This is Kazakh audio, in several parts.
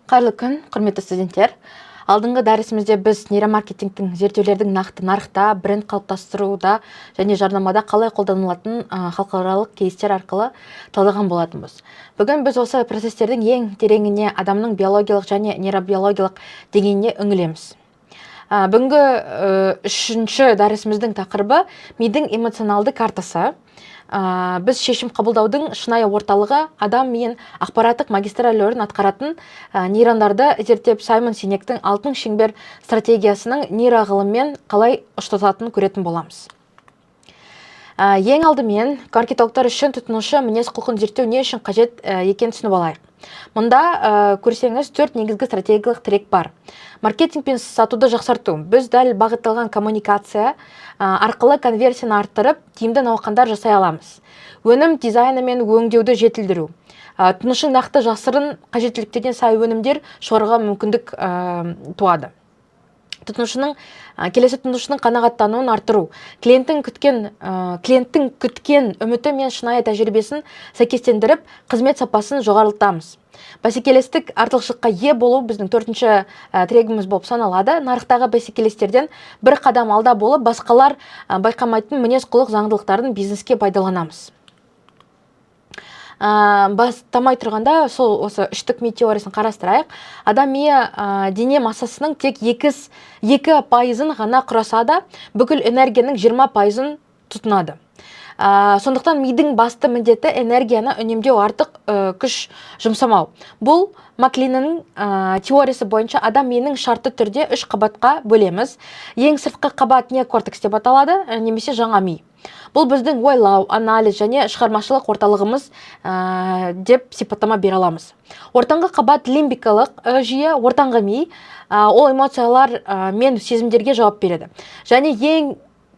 Қайырлы күн, құрметті студенттер. Алдыңғы дәрісімізде біз нейромаркетингтің зерттеулердің нақты нарықта, бренд қалыптастыруда және жарнамада қалай қолданылатын халықаралық кейстер арқылы талдаған болатынбыз. Бүгін біз осы процестердің ең тереңіне адамның биологиялық және нейробиологиялық деңгейіне үңілеміз. Бүгінгі үшінші дәрісіміздің тақырыбы мидың эмоционалды картасы. Біз шешім қабылдаудың шынайы орталығы адам миын ақпараттық магистраль атқаратын нейрондарды зерттеп Саймон Синектің алтын шеңбер стратегиясының нейроғылыммен қалай ұштасатынын көретін боламыз. Ең алдымен маркетологтар үшін тұтынушы мінез құлқын зерттеу не үшін қажет екенін түсініп алайық. Мұнда көрсеңіз 4 негізгі стратегиялық трек бар. Маркетинг пен сатуды жақсарту. Біз дәл бағытталған коммуникация арқылы конверсияны арттырып, тиімді науқандар жасай аламыз. Өнім дизайны мен өңдеуді жетілдіру. Тұтынушы нақты жасырын қажеттіліктерден сай өнімдер шығаруға мүмкіндік туады. Келесі тұтынушының қанағаттануын арттыру. Клиенттің күткен үміті мен шынайы тәжірибесін сәйкестендіріп, қызмет сапасын жоғарылтамыз. Бәсекелестік артықшылыққа ие болу біздің 4-ші трегіміз болып саналады. Нарықтағы бәсекелестерден бір қадам алда болып, басқалар байқамайтын мінез құлық заңдылықтарын бизнеске пайдаланамыз. Бастамай тұрғанда осы үштік ми теориясын қарастырайық. Адам миы дене массасының тек 2% ғана құраса да, бүкіл энергияның 20% тұтынады. Сондықтан мидың басты міндеті энергияны үнемдеу, артық күш жұмсамау. Бұл Маклиннің теориясы бойынша адам миының шартты түрде 3 қабатқа бөлеміз. Ең сыртқы қабат неокортекс деп аталады, немесе жаңа ми. Бұл біздің ойлау, анализ және шығармашылық орталығымыз деп сипаттама бере аламыз. Ортаңғы қабат лимбикалық жүйе, ортаңғы ми, ол эмоциялар мен сезімдерге жауап береді. Және ең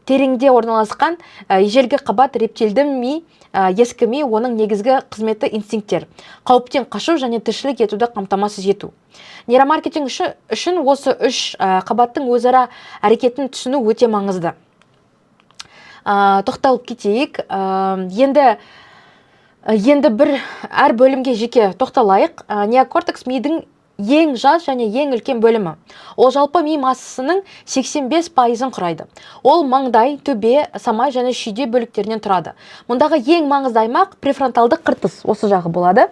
тереңде орналасқан ежелгі қабат рептилді ми, ескі ми, оның негізгі қызметі инстинкттер. Қауіптен қашу және тіршілік етуді қамтамасыз ету. Нейромаркетинг үшін осы 3 қабаттың өзара әрекетін түсіну өте маңызды. Тоқталып кетейік. Енді әр бөлімге жеке тоқталайық. Неокортекс мидың ең жас және ең үлкен бөлімі. Ол жалпы ми массасының 85%-ын құрайды. Ол маңдай, төбе, самай және шүйде бөліктерінен тұрады. Мұндағы ең маңызды аймақ префронталды қыртыс, осы жағы болады.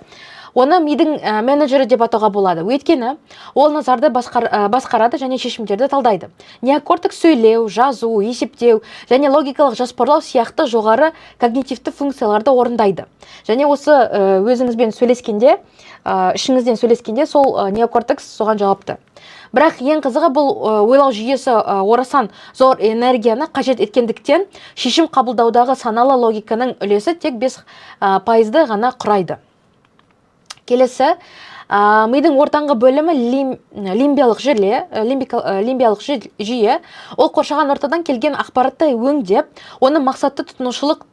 Оны мидың менеджері деп атауға болады. Өйткені ол назарды басқарады және шешімдерді талдайды. Неокортекс сөйлеу, жазу, есептеу және логикалық жоспарлау сияқты жоғары когнитивті функцияларды орындайды. Және осы өзіңізбен сөйлескенде, ішіңізден сөйлескенде сол неокортекс соған жауапты. Бірақ ең қызығы бұл ойлау жүйесі орасан зор энергияны қажет еткендіктен шешім қабылдаудағы саналы логиканың үлесі тек 5% ғана құрайды. Келесі, мидың ортаңғы бөлімі лимбиялық жүйе. Ол қоршаған ортадан келген ақпаратты өңдеп, оны мақсатты тұтынушылық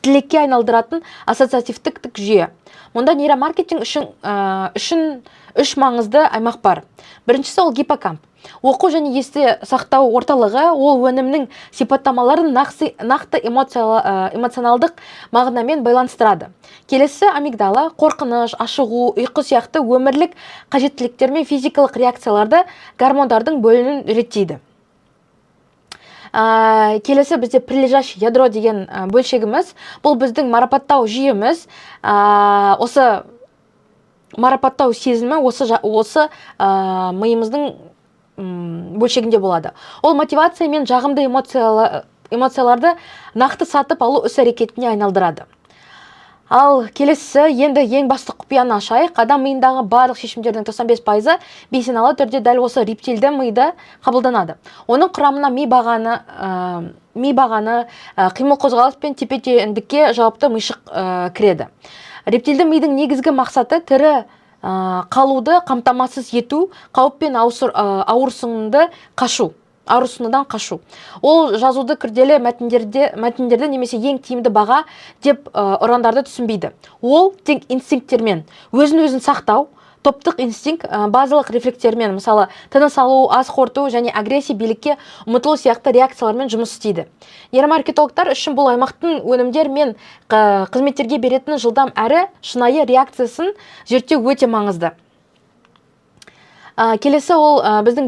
тілекке айналдыратын ассоциативтік жүйе. Мұнда нейромаркетинг үшін 3 маңызды аймақ бар. Біріншісі ол гиппокамп. Оқу және есте сақтау орталығы, ол өнімнің сипаттамаларын нақты эмоционалдық мағынамен байланыстырады. Келесі амигдала, қорқыныш, ашығу, ұйқы сияқты өмірлік қажеттіліктер мен физикалық реакцияларды гормондардың бөлінуін реттейді. Келесі бізде прилежащий ядро деген бөлшегіміз, бұл біздің марапаттау жүйеміз. Осы марапаттау сезімі осы миымыздың бөлшегінде болады. Ол мотивация мен жағымды эмоцияларды нақты сатып алу іс-әрекетіне айналдырады. Ал келесі, енді ең басты құпияны ашайық. Адам миындағы барлық шешімдердің 95%-ы бейсеналы түрде дәл осы рептилді мида қабылданады. Оның құрамына ми бағаны, қимыл қозғалыс пен тепе-теңдікке жауапты миышық кіреді. Рептилді мидың негізгі мақсаты тірі қалуды қамтамасыз ету, қауіп пен ауырсынудан қашу. Ол жазуды күрделі мәтіндерді немесе ең тиімді баға деп ұрандарды түсінбейді. Ол тек инстинкттермен, өзін сақтау, топтық инстинкт, базалық рефлектермен, мысалы тыныс алу, ас қорыту және агрессия, билікке ұмытылу сияқты реакциялармен жұмыс істейді. Нейромаркетологтар үшін бұл аймақтың өнімдер мен қызметтерге беретін жылдам әрі шынайы реакциясын зерттеу өте маңызды. Келесі ол біздің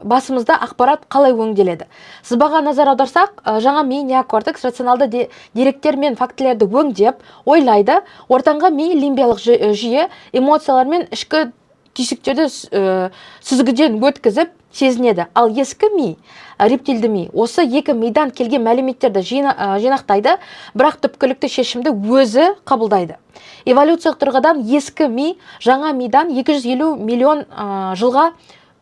басымызда ақпарат қалай өңделеді. Сызбаға назар аударсақ, жаңа ми неокортекс рационалды деректер мен фактілерді өңдеп, ойлайды. Ортаңғы ми лимбиялық жүйе эмоциялар мен ішкі түйсіктерді сүзгіден өткізіп сезінеді. Ал ескі ми, рептилді ми, осы екі мидан келген мәліметтерді жинақтайды, бірақ түпкілікті шешімді өзі қабылдайды. Эволюциялық тұрғыдан ескі ми жаңа мидан 250 миллион жылға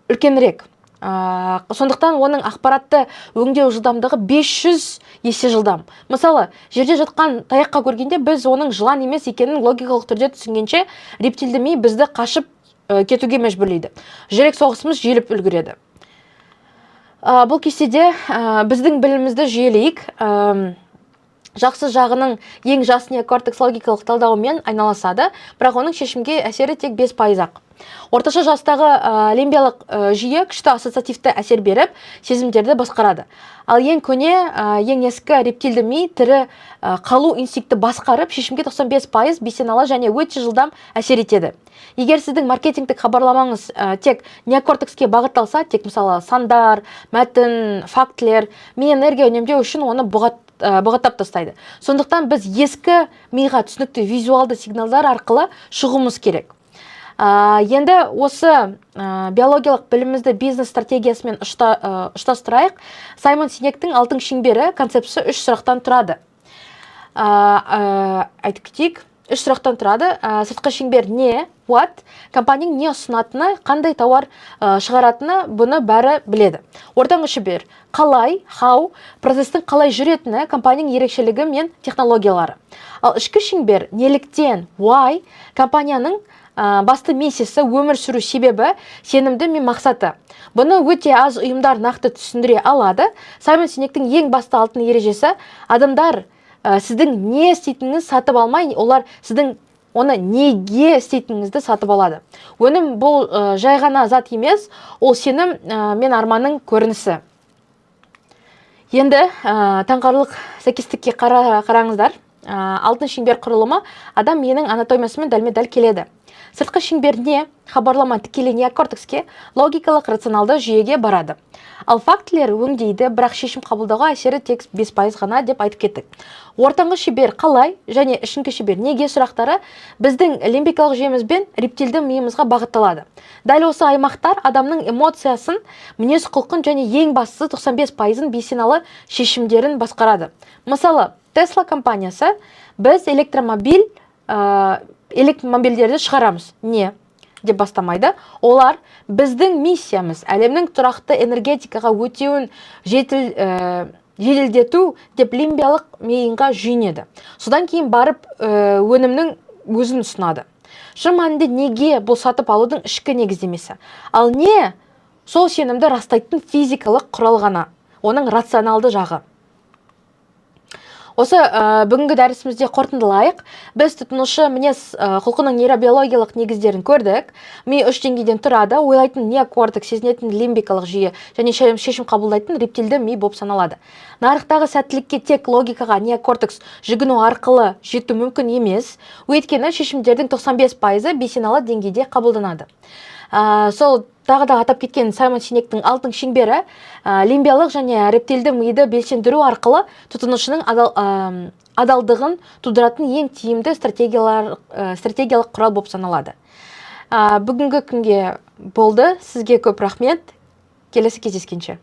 үлкенірек. Сондықтан оның ақпаратты өңдеу жылдамдығы 500 есе жылдам. Мысалы, жерде жатқан таяққа көргенде біз оның жылан емес екенін логикалық түрде түсінгенше, рептилді ми бізді қашып кетуге мәжбүрлейді. Жүрек соғысымыз жиіліп үлгереді. Бұл кестеде біздің білімімізді жүйелейік. Жақсы жағының ең жас неокортекс логикалық талдауымен айналысады, бірақ оның шешімге әсері тек 5%-ақ. Орташа жастағы лимбиялық жүйе күшті ассоциативті әсер беріп, сезімдерді басқарады. Ал ең көне, ең ескі рептилді ми тірі қалу инстинкті басқарып, шешімге 95% бейсеналы және өте жылдам әсер етеді. Егер сіздің маркетингтік хабарламаңыз тек неокортекске бағытталса, тек мысалы сандар, мәтін, фактілер, ми энергия үнемдеу үшін оны бұғаттап тастайды. Сондықтан біз ескі миға түсінікті визуалды сигналдар арқылы шығуымыз керек. Енді осы биологиялық білімімізді бизнес стратегиясымен ұштастырайық. Саймон Синектің алтын шеңбері концепциясы 3 сұрақтан тұрады. Айтып кетейік, 3 сұрақтан тұрады. Сыртқы шеңбер не, what, компанияның не ұсынатыны, қандай тауар шығаратыны, бұны бәрі біледі. Ортаңғы шеңбер қалай, how, процестің қалай жүретіні, компанияның ерекшелігі мен технологиялары. Ал ішкі шеңбер неліктен, why, компанияның басты миссиясы, өмір сүру себебі, сенімді мен мақсаты. Бұны өте аз ұйымдар нақты түсіндіре алады. Саймон Синектің ең басты алтын ережесі, адамдар сіздің не істейтініңіз сатып алмай, олар сіздің оны неге істейтініңізді сатып алады. Өнім бұл жай ғана зат емес, ол сенім мен арманның көрінісі. Енді таңғарлық сәйкестікке қараңыздар. Алтын шеңбер құрылымы адам миының анатомиясымен дәлме-дәл келеді. Сыртқы шеңберіне хабарлама тікелей неокортекске логикалық рационалды жүйеге барады. Ал фактілер өңдейді, бірақ шешім қабылдауға әсері тек 5% ғана деп айтып кеттік. Ортаңғы шеңбер қалай және ішкі шеңбер неге сұрақтары біздің лимбикалық жүйеміз бен рептилді миымызға бағытталады. Дәл осы аймақтар адамның эмоциясын, мінез құлқын және ең бастысы 95%-ын бейсеналы шешімдерін басқарады. Мысалы, Tesla компаниясы біз электромобильдерді шығарамыз. Не? Деп бастамайды. Олар біздің миссиямыз, әлемнің тұрақты энергетикаға өтеуін жеделдету деп лимбиялық миыңға жүйенеді. Содан кейін барып өнімнің өзін ұсынады. Шын мәнінде неге бұл сатып алудың ішкі негіздемесі. Ал не? Сол сенімді растайтын физикалық құрал ғана. Оның рационалды жағы. Осы бүгінгі дәрісімізде қорытындылайық. Біз тұтынушы мінез құлқының нейробиологиялық негіздерін көрдік. Ми 3 деңгейден тұрады. Ойлайтын неокортекс, сезінетін лимбикалық жүйе және шешім қабылдайтын рептилді ми болып саналады. Нарықтағы сәттілікке тек логикаға неокортекс жүгіну арқылы жету мүмкін емес. Өйткені шешімдердің 95%-ы бейсеналы деңгейде қабылданады. Сол тағы да атап кеткен Саймон Синектің алтын шеңбері лимбиялық және рептилді миды белсендіру арқылы тұтынушының адалдығын тудыратын ең тиімді стратегиялық құрал болып саналады. Бүгінгі күнге болды. Сізге көп рахмет. Келесі кездескенше.